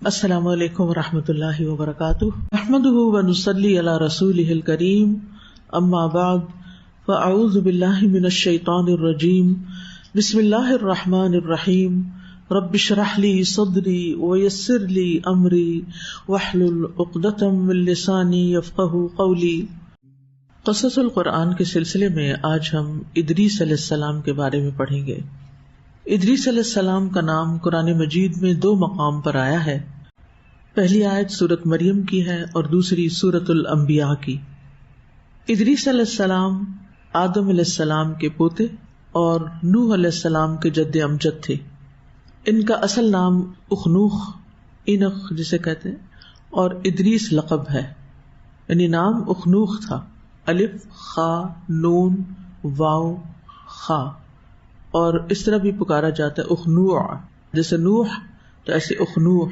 السلام علیکم ورحمۃ اللہ وبرکاتہ. نحمده ونصلی علی رسولہ الکریم. اما بعد فاعوذ باللہ من الشیطان الرجیم. بسم اللہ الرحمن الرحیم. رب اشرح لی صدری ویسر لی امری واحلل عقدۃ من لسانی یفقہوا قولی. قصص القرآن کے سلسلے میں آج ہم ادریس علیہ السلام کے بارے میں پڑھیں گے. ادریس علیہ السلام کا نام قرآن مجید میں 2 مقام پر آیا ہے. پہلی آیت سورۃ مریم کی ہے اور دوسری سورۃ الانبیاء کی. ادریس علیہ السلام آدم علیہ السلام کے پوتے اور نوح علیہ السلام کے جد امجد تھے. ان کا اصل نام اخنوخ اینخ جسے کہتے ہیں اور ادریس لقب ہے، یعنی نام اخنوخ تھا. الف خا نون واو خا، اور اس طرح بھی پکارا جاتا ہے اخنوع، جیسے نوح تو ایسے اخنوع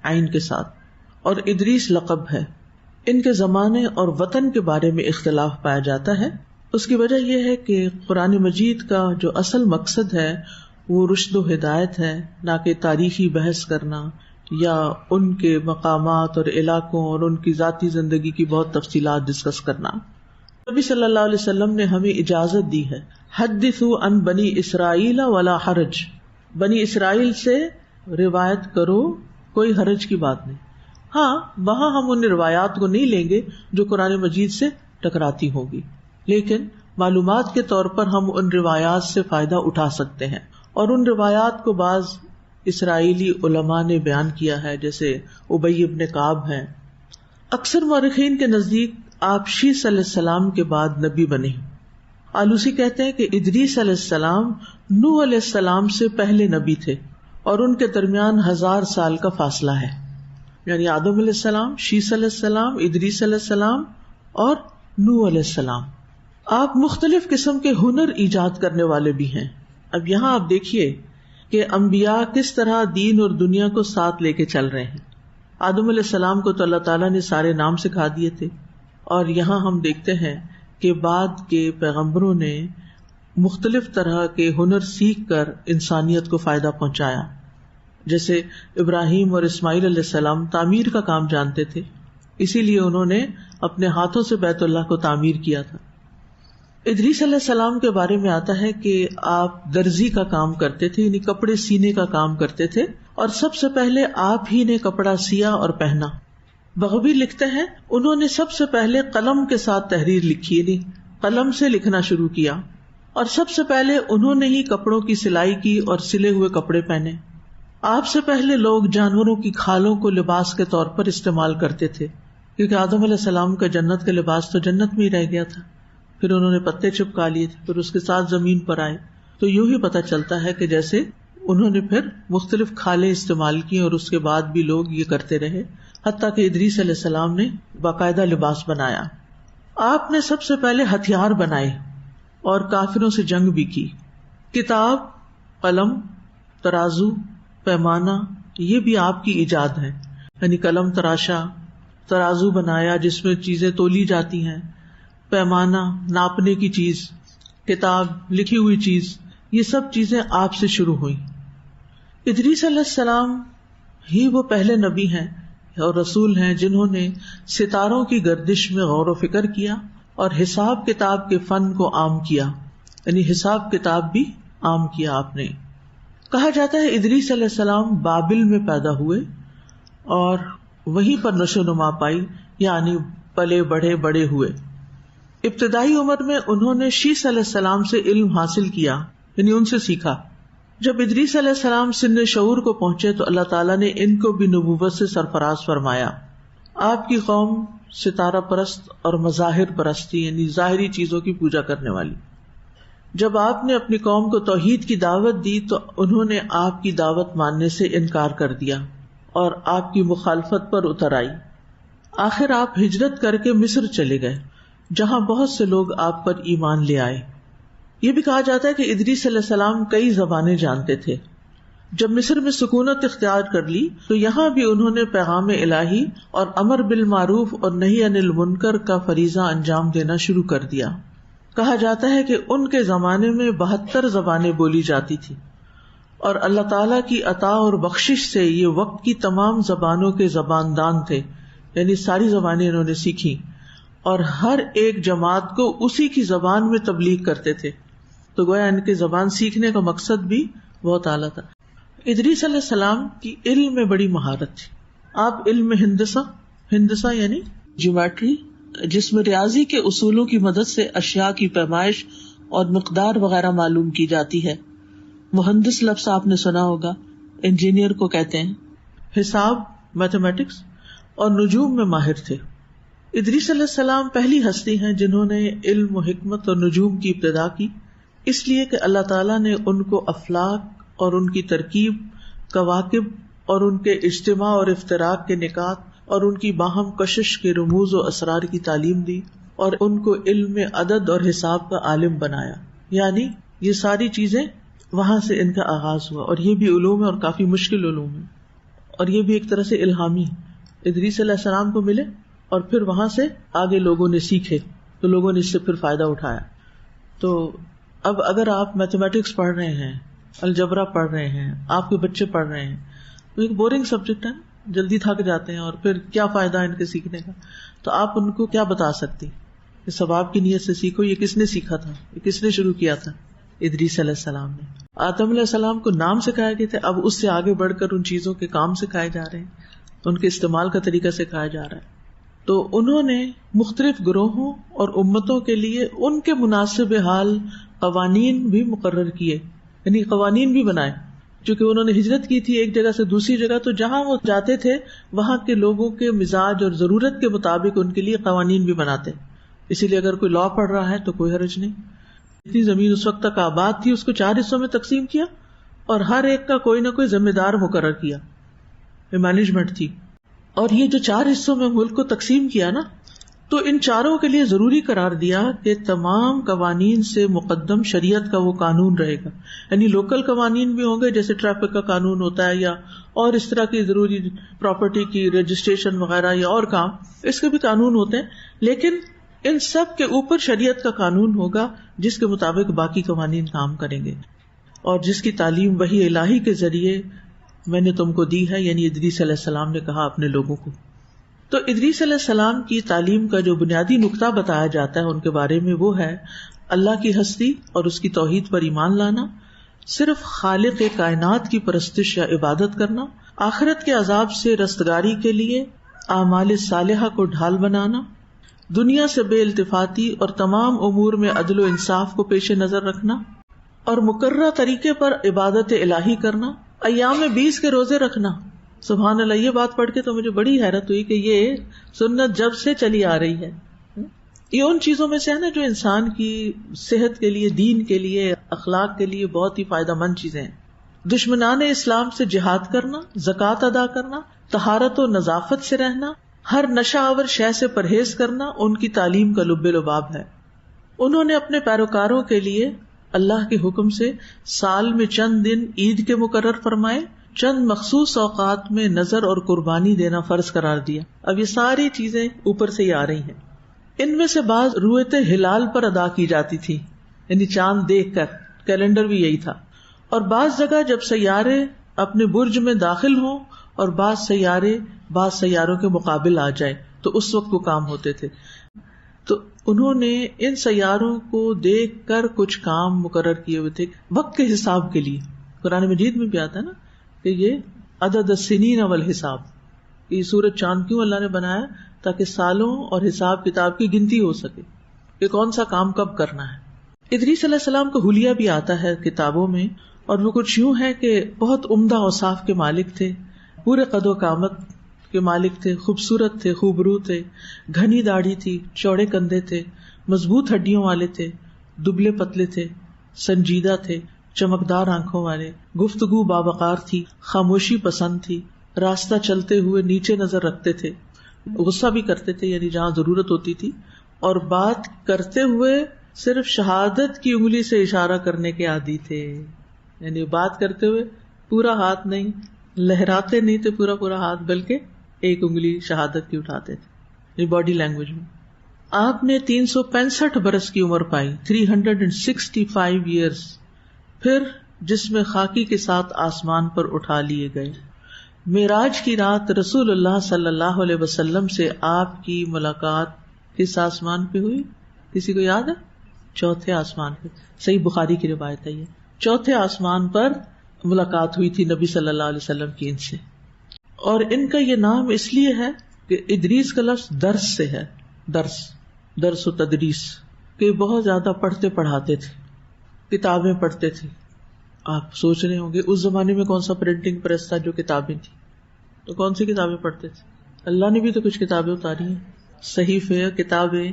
عین کے ساتھ. اور ادریس لقب ہے. ان کے زمانے اور وطن کے بارے میں اختلاف پایا جاتا ہے. اس کی وجہ یہ ہے کہ قرآن مجید کا جو اصل مقصد ہے وہ رشد و ہدایت ہے، نہ کہ تاریخی بحث کرنا یا ان کے مقامات اور علاقوں اور ان کی ذاتی زندگی کی بہت تفصیلات ڈسکس کرنا. نبی صلی اللہ علیہ وسلم نے ہمیں اجازت دی ہے، حدثوا عن بنی اسرائیل ولا حرج، بنی اسرائیل سے روایت کرو، کوئی حرج کی بات نہیں. ہاں، وہاں ہم ان روایات کو نہیں لیں گے جو قرآن مجید سے ٹکراتی ہوگی، لیکن معلومات کے طور پر ہم ان روایات سے فائدہ اٹھا سکتے ہیں. اور ان روایات کو بعض اسرائیلی علماء نے بیان کیا ہے، جیسے ابی ابن کعب ہیں. اکثر مورخین کے نزدیک آپ شیث علیہ السلام کے بعد نبی بنے. آلوسی کہتے ہیں کہ ادریس علیہ السلام نوح علیہ السلام سے پہلے نبی تھے اور ان کے درمیان 1000 سال کا فاصلہ ہے. یعنی آدم علیہ السلام، شیث علیہ السلام، ادریس علیہ السلام اور نوح علیہ السلام. آپ مختلف قسم کے ہنر ایجاد کرنے والے بھی ہیں. اب یہاں آپ دیکھیے کہ انبیاء کس طرح دین اور دنیا کو ساتھ لے کے چل رہے ہیں. آدم علیہ السلام کو تو اللہ تعالیٰ نے سارے نام سکھا دیے تھے، اور یہاں ہم دیکھتے ہیں کہ بعد کے پیغمبروں نے مختلف طرح کے ہنر سیکھ کر انسانیت کو فائدہ پہنچایا. جیسے ابراہیم اور اسماعیل علیہ السلام تعمیر کا کام جانتے تھے، اسی لیے انہوں نے اپنے ہاتھوں سے بیت اللہ کو تعمیر کیا تھا. ادریس علیہ السلام کے بارے میں آتا ہے کہ آپ درزی کا کام کرتے تھے، یعنی کپڑے سینے کا کام کرتے تھے، اور سب سے پہلے آپ ہی نے کپڑا سیا اور پہنا. بغوی لکھتے ہیں انہوں نے سب سے پہلے قلم کے ساتھ تحریر لکھی، یعنی قلم سے لکھنا شروع کیا، اور سب سے پہلے انہوں نے ہی کپڑوں کی سلائی کی اور سلے ہوئے کپڑے پہنے. آپ سے پہلے لوگ جانوروں کی کھالوں کو لباس کے طور پر استعمال کرتے تھے، کیونکہ آدم علیہ السلام کا جنت کا لباس تو جنت میں ہی رہ گیا تھا. پھر انہوں نے پتے چپکا لیے تھے، پھر اس کے ساتھ زمین پر آئے. تو یوں ہی پتہ چلتا ہے کہ جیسے انہوں نے پھر مختلف کھالیں استعمال کی اور اس کے بعد بھی لوگ یہ کرتے رہے، حتیٰ کہ ادریس علیہ السلام نے باقاعدہ لباس بنایا. آپ نے سب سے پہلے ہتھیار بنائے اور کافروں سے جنگ بھی کی. کتاب، قلم، ترازو، پیمانہ، یہ بھی آپ کی ایجاد ہے. یعنی قلم تراشا، ترازو بنایا جس میں چیزیں تولی جاتی ہیں، پیمانہ ناپنے کی چیز، کتاب لکھی ہوئی چیز، یہ سب چیزیں آپ سے شروع ہوئی. ادریس علیہ السلام ہی وہ پہلے نبی ہیں اور رسول ہیں جنہوں نے ستاروں کی گردش میں غور و فکر کیا اور حساب کتاب کے فن کو عام کیا. یعنی حساب کتاب بھی عام کیا آپ نے. کہا جاتا ہے ادریس علیہ السلام بابل میں پیدا ہوئے اور وہیں پر نشو نما پائی، یعنی پلے بڑھے بڑے ہوئے. ابتدائی عمر میں انہوں نے شیث علیہ السلام سے علم حاصل کیا، یعنی ان سے سیکھا. جب ادریس علیہ السلام سن شعور کو پہنچے تو اللہ تعالیٰ نے ان کو بھی نبوت سے سرفراز فرمایا. آپ کی قوم ستارہ پرست اور مظاہر پرستی، یعنی ظاہری چیزوں کی پوجا کرنے والی. جب آپ نے اپنی قوم کو توحید کی دعوت دی تو انہوں نے آپ کی دعوت ماننے سے انکار کر دیا اور آپ کی مخالفت پر اتر آئی. آخر آپ ہجرت کر کے مصر چلے گئے، جہاں بہت سے لوگ آپ پر ایمان لے آئے. یہ بھی کہا جاتا ہے کہ ادریس علیہ السلام کئی زبانیں جانتے تھے. جب مصر میں سکونت اختیار کر لی تو یہاں بھی انہوں نے پیغام الہی اور امر بالمعروف اور نہی عن المنکر کا فریضہ انجام دینا شروع کر دیا. کہا جاتا ہے کہ ان کے زمانے میں 72 زبانیں بولی جاتی تھی اور اللہ تعالیٰ کی عطا اور بخشش سے یہ وقت کی تمام زبانوں کے زباندان تھے، یعنی ساری زبانیں انہوں نے سیکھی، اور ہر ایک جماعت کو اسی کی زبان میں تبلیغ کرتے تھے. تو گویا ان کے زبان سیکھنے کا مقصد بھی بہت اعلیٰ تھا. ادریس علیہ السلام کی علم میں بڑی مہارت تھی. آپ علم میں ہندسہ یعنی جیومیٹری، جس میں ریاضی کے اصولوں کی مدد سے اشیاء کی پیمائش اور مقدار وغیرہ معلوم کی جاتی ہے. مہندس لفظ آپ نے سنا ہوگا، انجینئر کو کہتے ہیں. حساب، میتھمیٹکس اور نجوم میں ماہر تھے. ادریس علیہ السلام پہلی ہستی ہیں جنہوں نے علم و حکمت اور نجوم کی ابتدا کی، اس لیے کہ اللہ تعالیٰ نے ان کو افلاک اور ان کی ترکیب، کواکب اور ان کے اجتماع اور افتراق کے نکات اور ان کی باہم کشش کے رموز و اسرار کی تعلیم دی، اور ان کو علم عدد اور حساب کا عالم بنایا. یعنی یہ ساری چیزیں وہاں سے ان کا آغاز ہوا، اور یہ بھی علوم ہے اور کافی مشکل علوم ہے، اور یہ بھی ایک طرح سے الہامی. ادریس علیہ السلام کو ملے اور پھر وہاں سے آگے لوگوں نے سیکھے، تو لوگوں نے اس سے پھر فائدہ اٹھایا. تو اب اگر آپ میتھمیٹکس پڑھ رہے ہیں، الجبرا پڑھ رہے ہیں، آپ کے بچے پڑھ رہے ہیں، تو ایک بورنگ سبجیکٹ ہے، جلدی تھک جاتے ہیں، اور پھر کیا فائدہ ان کے سیکھنے کا. تو آپ ان کو کیا بتا سکتی کہ ثواب کی نیت سے سیکھو. یہ کس نے سیکھا تھا؟ یہ کس نے شروع کیا تھا؟ ادریس علیہ السلام نے. آدم علیہ السلام کو نام سکھائے گئے تھے، اب اس سے آگے بڑھ کر ان چیزوں کے کام سکھائے جا رہے ہیں، ان کے استعمال کا طریقہ سکھایا جا رہا ہے. تو انہوں نے مختلف گروہوں اور امتوں کے لیے ان کے مناسب حال قوانین بھی مقرر کیے، یعنی قوانین بھی بنائے. چونکہ انہوں نے ہجرت کی تھی ایک جگہ سے دوسری جگہ، تو جہاں وہ جاتے تھے وہاں کے لوگوں کے مزاج اور ضرورت کے مطابق ان کے لیے قوانین بھی بناتے. اسی لیے اگر کوئی لا پڑھ رہا ہے تو کوئی حرج نہیں. اتنی زمین اس وقت تک آباد تھی، اس کو 4 حصوں میں تقسیم کیا اور ہر ایک کا کوئی نہ کوئی ذمہ دار مقرر کیا. یہ مینجمنٹ تھی. اور یہ جو 4 حصوں میں ملک کو تقسیم کیا نا، تو ان چاروں کے لیے ضروری قرار دیا کہ تمام قوانین سے مقدم شریعت کا وہ قانون رہے گا. یعنی لوکل قوانین بھی ہوں گے، جیسے ٹریفک کا قانون ہوتا ہے یا اور اس طرح کی ضروری پراپرٹی کی رجسٹریشن وغیرہ یا اور کام، اس کے بھی قانون ہوتے ہیں. لیکن ان سب کے اوپر شریعت کا قانون ہوگا جس کے مطابق باقی قوانین کام کریں گے، اور جس کی تعلیم وحی الہی کے ذریعے میں نے تم کو دی ہے. یعنی ادریس علیہ السلام نے کہا اپنے لوگوں کو. تو ادریس علیہ السلام کی تعلیم کا جو بنیادی نقطہ بتایا جاتا ہے ان کے بارے میں، وہ ہے اللہ کی ہستی اور اس کی توحید پر ایمان لانا، صرف خالق کائنات کی پرستش یا عبادت کرنا، آخرت کے عذاب سے رستگاری کے لیے اعمال صالحہ کو ڈھال بنانا، دنیا سے بے التفاتی اور تمام امور میں عدل و انصاف کو پیش نظر رکھنا، اور مقررہ طریقے پر عبادت الہی کرنا، ایام 20 کے روزے رکھنا. سبحان اللہ، یہ بات پڑھ کے تو مجھے بڑی حیرت ہوئی کہ یہ سنت جب سے چلی آ رہی ہے. یہ ان چیزوں میں سے ہے نا جو انسان کی صحت کے لیے، دین کے لیے، اخلاق کے لیے بہت ہی فائدہ مند چیزیں ہیں. دشمنان اسلام سے جہاد کرنا، زکوٰۃ ادا کرنا، طہارت و نظافت سے رہنا، ہر نشہ آور شے سے پرہیز کرنا ان کی تعلیم کا لب لباب ہے. انہوں نے اپنے پیروکاروں کے لیے اللہ کے حکم سے سال میں چند دن عید کے مقرر فرمائے، چند مخصوص اوقات میں نظر اور قربانی دینا فرض قرار دیا. اب یہ ساری چیزیں اوپر سے ہی آ رہی ہیں. ان میں سے بعض رویت ہلال پر ادا کی جاتی تھی، یعنی چاند دیکھ کر، کیلنڈر بھی یہی تھا. اور بعض جگہ جب سیارے اپنے برج میں داخل ہوں اور بعض سیارے بعض سیاروں کے مقابل آ جائے تو اس وقت وہ کام ہوتے تھے. تو انہوں نے ان سیاروں کو دیکھ کر کچھ کام مقرر کیے ہوئے تھے وقت کے حساب کے لیے. قرآن مجید میں بھی آتا ہے نا کہ یہ عدد السنین والحساب، یہ سورج چاند کیوں اللہ نے بنایا؟ تاکہ سالوں اور حساب کتاب کی گنتی ہو سکے کہ کون سا کام کب کرنا ہے. ادریس علیہ السلام کو حلیہ بھی آتا ہے کتابوں میں، اور وہ کچھ یوں ہے کہ بہت عمدہ اوصاف کے مالک تھے، پورے قد و قامت کے مالک تھے، خوبصورت تھے، خوبرو تھے، گھنی داڑھی تھی، چوڑے کندھے تھے، مضبوط ہڈیوں والے تھے، دبلے پتلے تھے، سنجیدہ تھے، چمکدار آنکھوں والے، گفتگو باوقار تھی، خاموشی پسند تھی، راستہ چلتے ہوئے نیچے نظر رکھتے تھے، غصہ بھی کرتے تھے یعنی جہاں ضرورت ہوتی تھی، اور بات کرتے ہوئے صرف شہادت کی انگلی سے اشارہ کرنے کے عادی تھے. یعنی بات کرتے ہوئے پورا ہاتھ نہیں لہراتے نہیں تھے پورا پورا ہاتھ، بلکہ ایک انگلی شہادت کی اٹھاتے تھے. یہ باڈی لینگویج میں. آپ نے 365 برس کی عمر پائی، 365 ایئرس. پھر جس میں خاکی کے ساتھ آسمان پر اٹھا لیے گئے۔ معراج کی رات رسول اللہ صلی اللہ علیہ وسلم سے آپ کی ملاقات کس آسمان پہ ہوئی؟ کسی کو یاد ہے؟ چوتھے آسمان پہ۔ صحیح بخاری کی روایت ہے یہ، چوتھے آسمان پر ملاقات ہوئی تھی نبی صلی اللہ علیہ وسلم کی ان سے۔ اور ان کا یہ نام اس لیے ہے کہ ادریس کا لفظ درس سے ہے، درس و تدریس، کہ بہت زیادہ پڑھتے پڑھاتے تھے، کتابیں پڑھتے تھے۔ آپ سوچ رہے ہوں گے اس زمانے میں کون سا پرنٹنگ پریس تھا جو کتابیں تھی، تو کون سی کتابیں پڑھتے تھے؟ اللہ نے بھی تو کچھ کتابیں اتاری ہیں، صحیفے، کتابیں۔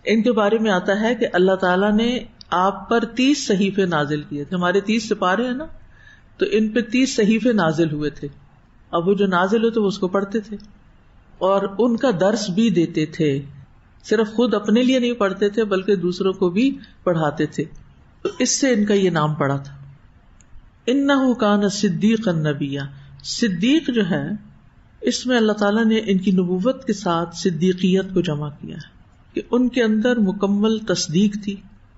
ان کے بارے میں آتا ہے کہ اللہ تعالیٰ نے آپ پر 30 صحیفے نازل کیے تھے۔ ہمارے 30 سپارے ہیں نا، تو ان پہ 30 صحیفے نازل ہوئے تھے۔ اب وہ جو نازل ہوتے وہ اس کو پڑھتے تھے اور ان کا درس بھی دیتے تھے، صرف خود اپنے لیے نہیں پڑھتے تھے بلکہ دوسروں کو بھی پڑھاتے تھے، تو اس سے ان کا یہ نام پڑا تھا۔ انہ کان صدیقا نبیا، صدیق جو ہے اس میں اللہ تعالیٰ نے ان کی نبوت کے ساتھ صدیقیت کو جمع کیا ہے کہ ان کے اندر مکمل تصدیق تھی،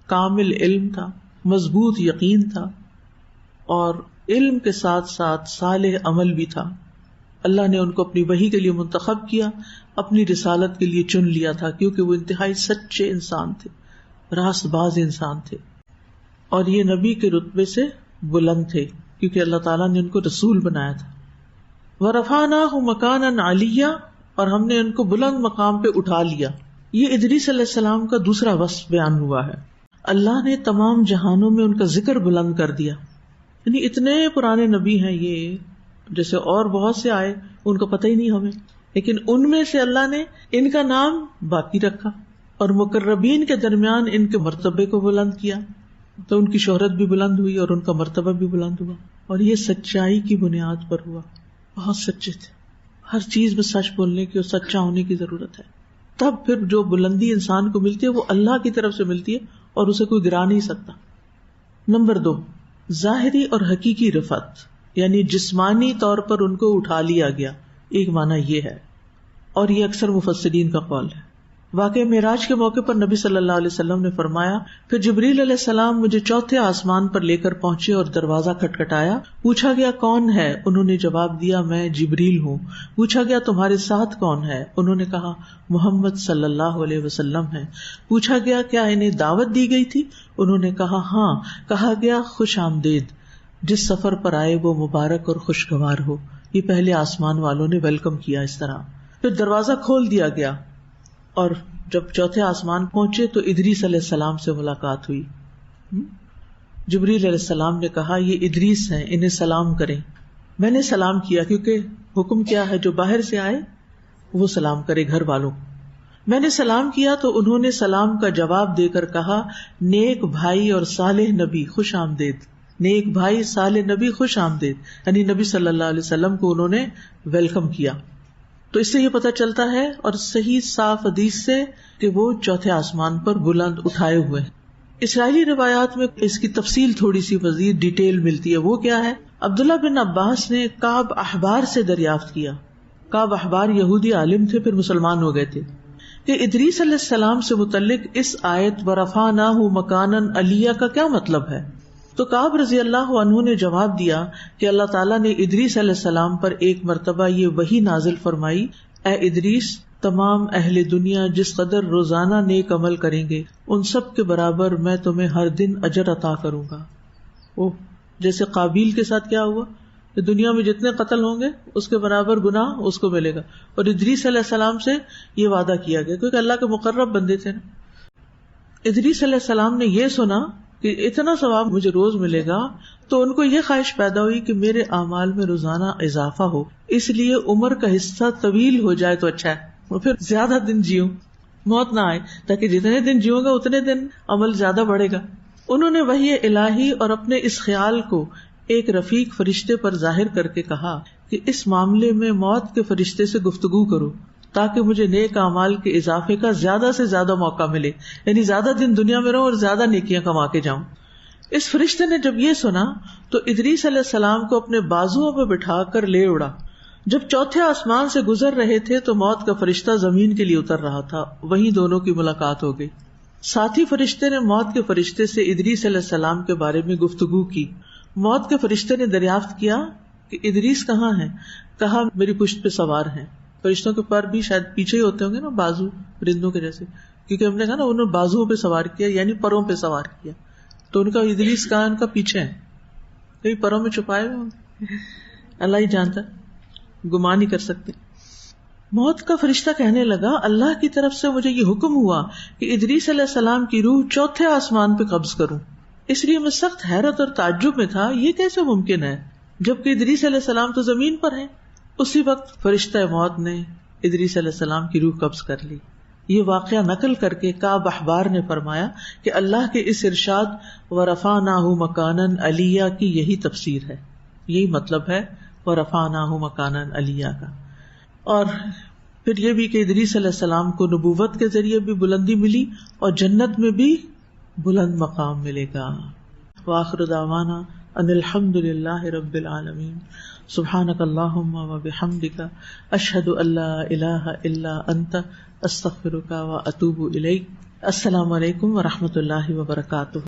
کامل علم تھا، مضبوط یقین تھا، اور علم کے ساتھ ساتھ صالح عمل بھی تھا۔ اللہ نے ان کو اپنی وحی کے لیے منتخب کیا، اپنی رسالت کے لیے چن لیا تھا، کیونکہ وہ انتہائی سچے انسان تھے، راست باز انسان تھے، اور یہ نبی کے رتبے سے بلند تھے کیونکہ اللہ تعالیٰ نے ان کو رسول بنایا تھا۔ وَرَفَعْنَاهُ مَكَانًا عَلِيًّا، اور ہم نے ان کو بلند مقام پہ اٹھا لیا۔ یہ ادریس علیہ السلام کا دوسرا وصف بیان ہوا ہے۔ اللہ نے تمام جہانوں میں ان کا ذکر بلند کر دیا، یعنی اتنے پرانے نبی ہیں یہ، جیسے اور بہت سے آئے ان کا پتہ ہی نہیں ہمیں، لیکن ان میں سے اللہ نے ان کا نام باقی رکھا اور مقربین کے درمیان ان کے مرتبے کو بلند کیا، تو ان کی شہرت بھی بلند ہوئی اور ان کا مرتبہ بھی بلند ہوا، اور یہ سچائی کی بنیاد پر ہوا۔ بہت سچے تھے، ہر چیز میں سچ بولنے کی اور سچا ہونے کی ضرورت ہے، تب پھر جو بلندی انسان کو ملتی ہے وہ اللہ کی طرف سے ملتی ہے اور اسے کوئی گرا نہیں سکتا۔ نمبر 2، ظاہری اور حقیقی رفعت، یعنی جسمانی طور پر ان کو اٹھا لیا گیا، ایک معنی یہ ہے، اور یہ اکثر مفسرین کا قول ہے۔ واقعہ معراج کے موقع پر نبی صلی اللہ علیہ وسلم نے فرمایا، پھر جبریل علیہ السلام مجھے چوتھے آسمان پر لے کر پہنچے اور دروازہ کھٹکھٹایا۔ پوچھا گیا کون ہے؟ انہوں نے جواب دیا میں جبریل ہوں۔ پوچھا گیا تمہارے ساتھ کون ہے؟ انہوں نے کہا محمد صلی اللہ علیہ وسلم ہے۔ پوچھا گیا کیا انہیں دعوت دی گئی تھی؟ انہوں نے کہا ہاں۔ کہا گیا خوش آمدید، جس سفر پر آئے وہ مبارک اور خوشگوار ہو۔ یہ پہلے آسمان والوں نے ویلکم کیا اس طرح۔ پھر دروازہ کھول دیا گیا اور جب چوتھے آسمان پہنچے تو ادریس علیہ السلام سے ملاقات ہوئی۔ جبریل علیہ السلام نے کہا یہ ادریس ہیں، انہیں سلام کریں۔ میں نے سلام کیا، کیونکہ حکم کیا ہے جو باہر سے آئے وہ سلام کرے گھر والوں کو۔ میں نے سلام کیا تو انہوں نے سلام کا جواب دے کر کہا نیک بھائی اور صالح نبی خوش آمدید۔ نیک بھائی صالح نبی خوش آمدید، یعنی نبی صلی اللہ علیہ وسلم کو انہوں نے ویلکم کیا۔ تو اس سے یہ پتہ چلتا ہے اور صحیح صاف حدیث سے کہ وہ چوتھے آسمان پر بلند اٹھائے ہوئے ہیں۔ اسرائیلی روایات میں اس کی تفصیل تھوڑی سی مزید ڈیٹیل ملتی ہے، وہ کیا ہے؟ عبداللہ بن عباس نے کعب احبار سے دریافت کیا، کعب احبار یہودی عالم تھے، پھر مسلمان ہو گئے تھے، کہ ادریس علیہ السلام سے متعلق اس آیت وَرَفَعْنَاهُ مَكَانًا عَلِيًّا کا کیا مطلب ہے؟ تو کعب رضی اللہ عنہ نے جواب دیا کہ اللہ تعالیٰ نے ادریس علیہ السلام پر ایک مرتبہ یہ وحی نازل فرمائی، اے ادریس، تمام اہل دنیا جس قدر روزانہ نیک عمل کریں گے ان سب کے برابر میں تمہیں ہر دن اجر عطا کروں گا۔ جیسے قابیل کے ساتھ کیا ہوا کہ دنیا میں جتنے قتل ہوں گے اس کے برابر گناہ اس کو ملے گا، اور ادریس علیہ السلام سے یہ وعدہ کیا گیا کیونکہ اللہ کے مقرب بندے تھے نا۔ ادریس علیہ السلام نے یہ سنا کہ اتنا ثواب مجھے روز ملے گا، تو ان کو یہ خواہش پیدا ہوئی کہ میرے اعمال میں روزانہ اضافہ ہو، اس لیے عمر کا حصہ طویل ہو جائے تو اچھا ہے، اور پھر زیادہ دن جیوں، موت نہ آئے، تاکہ جتنے دن جیوں گا اتنے دن عمل زیادہ بڑھے گا۔ انہوں نے وحی الہی اور اپنے اس خیال کو ایک رفیق فرشتے پر ظاہر کر کے کہا کہ اس معاملے میں موت کے فرشتے سے گفتگو کرو تاکہ مجھے نیک اعمال کے اضافے کا زیادہ سے زیادہ موقع ملے، یعنی زیادہ دن دنیا میں رہوں اور زیادہ نیکیاں کما کے جاؤں۔ اس فرشتے نے جب یہ سنا تو ادریس علیہ السلام کو اپنے بازوؤں پہ بٹھا کر لے اڑا۔ جب چوتھے آسمان سے گزر رہے تھے تو موت کا فرشتہ زمین کے لیے اتر رہا تھا، وہیں دونوں کی ملاقات ہو گئی۔ ساتھی فرشتے نے موت کے فرشتے سے ادریس علیہ السلام کے بارے میں گفتگو کی۔ موت کے فرشتے نے دریافت کیا کہ ادریس کہاں ہے؟ کہا میری پشت پہ سوار ہیں. فرشتوں کے پر بھی شاید پیچھے ہی ہوتے ہوں گے نا، بازو پرندوں کے جیسے، کیونکہ ہم نے کہا نا انہوں نے بازوؤں پہ سوار کیا، یعنی پروں پہ سوار کیا. تو ان کا ادریس کہاں؟ ان کا پیچھے ہے، کئی پروں میں چھپائے ہوئے ہوں، اللہ ہی جانتا، گمان ہی کر سکتے. موت کا فرشتہ کہنے لگا اللہ کی طرف سے مجھے یہ حکم ہوا کہ ادریس علیہ السلام کی روح چوتھے آسمان پہ قبض کروں. اس لیے میں سخت حیرت اور تعجب میں تھا، یہ کیسے ممکن ہے جبکہ ادریس علیہ السلام تو زمین پر ہیں. اسی وقت فرشتہ موت نے ادریس علیہ السلام کی روح قبض کر لی. یہ واقعہ نقل کر کے کعب احبار نے فرمایا کہ اللہ کے اس ارشاد وَرَفَعْنَاهُ مَكَانًا عَلِيًّا کی یہی تفسیر ہے، یہی مطلب ہے وَرَفَعْنَاهُ مَكَانًا عَلِيًّا کا. اور پھر یہ بھی کہ ادریس علیہ السلام کو نبوت کے ذریعے بھی بلندی ملی اور جنت میں بھی بلند مقام ملے گا. وآخر دعوانا ان الحمد للہ رب العالمین. سبحانک اللہم وبحمدک اشہد ان لا الہ الا انت استغفرک واتوب الیک. السلام علیکم ورحمۃ اللہ وبرکاتہ.